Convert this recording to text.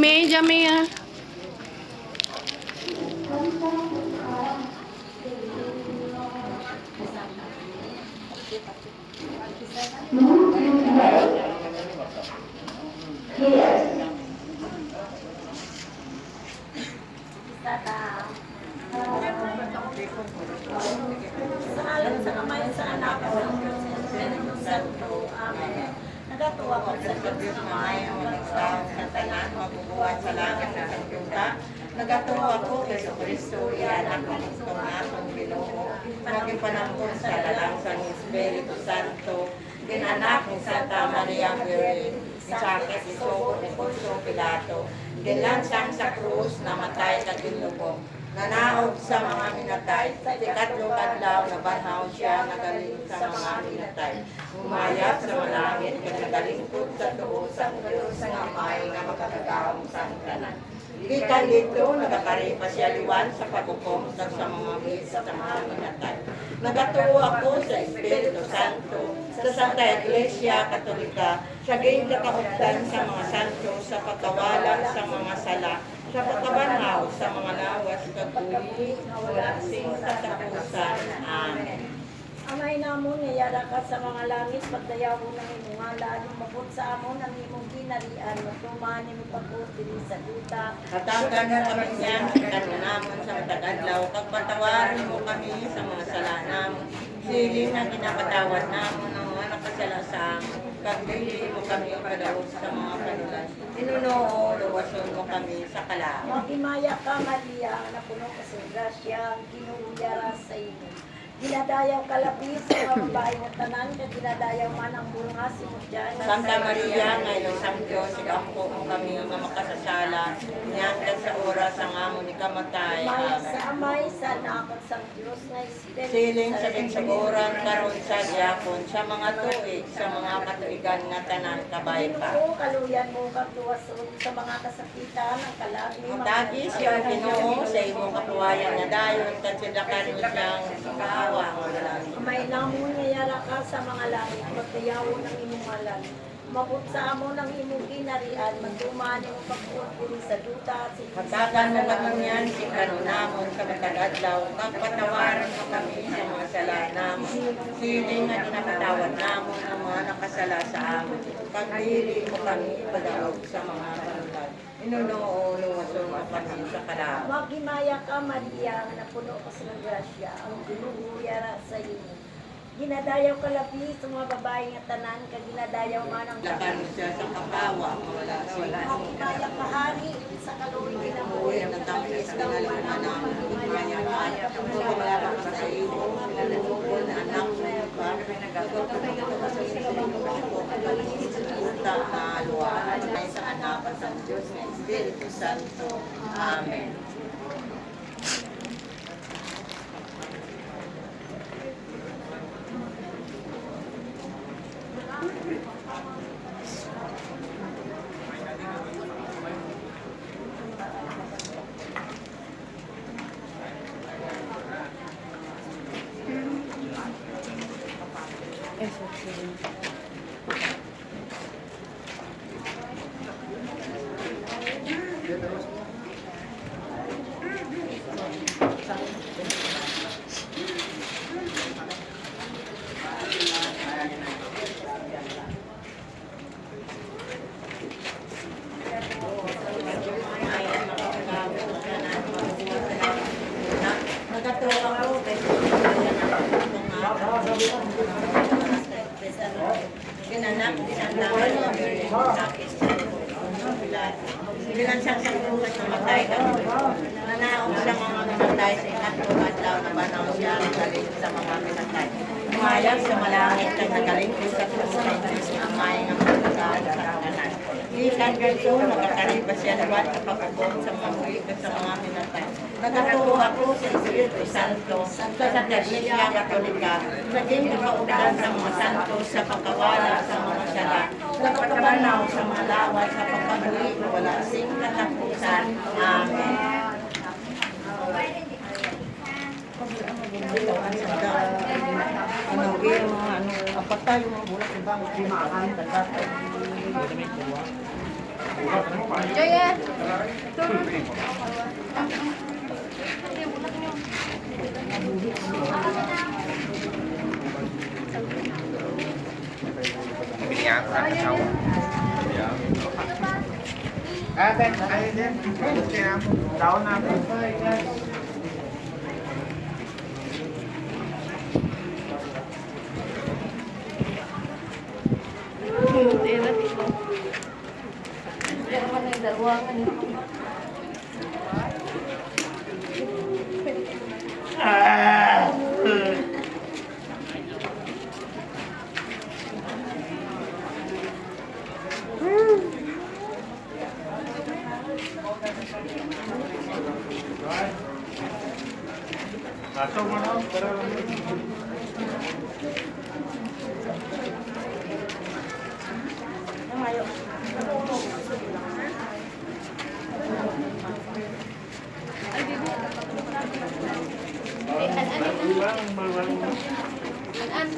Jame, Jame ah. Sa alam sa kamay sa anak ko, Espiritu Santo. Amen. Nagatuwa ko sa Diyos na may ang magsaw sa tanan, mabubuhat sa langit na kanyuta. Nagatuwa ko kay Kristo, ianak ko itong atong Ginoo. Magipanampun sa lalang sa Espiritu Santo. Ginanak ni Santa Maria Virgen, isakit isugo ni Poncio Pilato. Gilansang sa krus, namatay na ginlubong. Nanaog sa mga minatay, ikatlo kadlaw na banhaw siya nagaling sa mga minatay. Umayap sa malangit, nagalingkod sa tuo sa Diyos nga may nga makakagaong sa tanan. Gikan dito, nagakaripa siya liwan sa paghukom sa mga misa sa mga minatay. Nagatuo ako sa Espiritu Santo, sa Santa Iglesia Katolika, sa gayong kakauptan sa mga santo, sa pagkawala sa mga sala, sa pagkabanhaw sa mga lawas kaguli, walang sing katapusan. Amen. Amay namon, ngayara ka sa mga langit, pagdayaw mo ng imong ngalan, mabot sa amon ang imong ginarian, matuman imong pagputili sa duta. Katagan mo kami niyan, kanu namon sa matag-adlaw, pagpatawarin mo kami sa mga sala namon, siling na ginapatawad namon ang mga nakasala sa amon. Pagdili mo kami padaog sa mga kanulan. Tinunoo, luwason mo kami sa kalaang. Magimaya ka, Maria, na puno ka sa grasya, ang kinuyara sa inyo. Ginadayaw kalapis sa mga babae ng tanan, na ginadayaw man ang bunga si Mudyan. Santa Maria, ngayon sa Diyos, ikampo mo kami nga makasasala, niyan sa oras ang amon ni kamatay. Sa amay, sa nakot sa Diyos na Espiritu. Siling sa kinsuguran, karon sa diakon, sa mga tuig, sa mga katuigan nga tanan, kabay pa. Ginoo, kaluyan mo kagluwason sa mga kasakitan, ang kalagi. Matagi siya Ginoo sa imong kapuwayan na dayon, katsidakan mo siyang kahawa. May namon ngayara ka sa mga langit, magdayawo ng imong ngalan. Mabot sa amon ng imong ginarian, magtumaan imong pagpuot sa duta. Hatagan mo kami niyan, si kanunamon sa matag-adlaw, pagpatawaran mo kami sa mga sala namon. Siling na dinapatawad namon ang mga nakasala sa amon. Pagdili mo kami padaog sa mga kanulan. Inunoo, luwason mo kami sa kalaang. Magimaya ka, Maria, na puno ka sa grasya, ang ginuguyara sa iyo. Ginadayaw ka labi sa mga babae nga tanan, ginadayaw man ang lakan siya sa kapawa, wala sila. Magimaya ka, Hari, sa kaluwi kinabuhi, ang tamis ka nga lang naman, magimaya ka, wala ka sa iyo, nilalagod na anak mo ba, nagagot ka sa puta na aluan, ay sa anak sa Diyos ng Espiritu Santo. Amen. Ginanak ni Santa Maria Virgen sa Ginansang sa krus na matay ka. Nanaog sa mga minatay sa ikatlo adlaw na banaw siya nagaling sa mga minatay. Umayag sa malangit kag nagaling sa krus na Diyos na may nga pagkakaan sa kanan. Gikan ganito, nagkakariba siya naman sa pagkakon sa mga huwig sa mga minatay. Nagatuwa ako sa Espiritu Santo, sa Santa Iglesia Katolika, naging nakaudan sa mga santo, sa pagkawala sa mga sala, sa pagkabanaw sa mga lawas, sa pagkabuli, wala sing katapusan. Amen. Apatay mo, bulat ibang limaan, Joy eh. Binigyan ko ng asawa. Ate, ayun din. Kaya taon na ako. Pasok mo na. An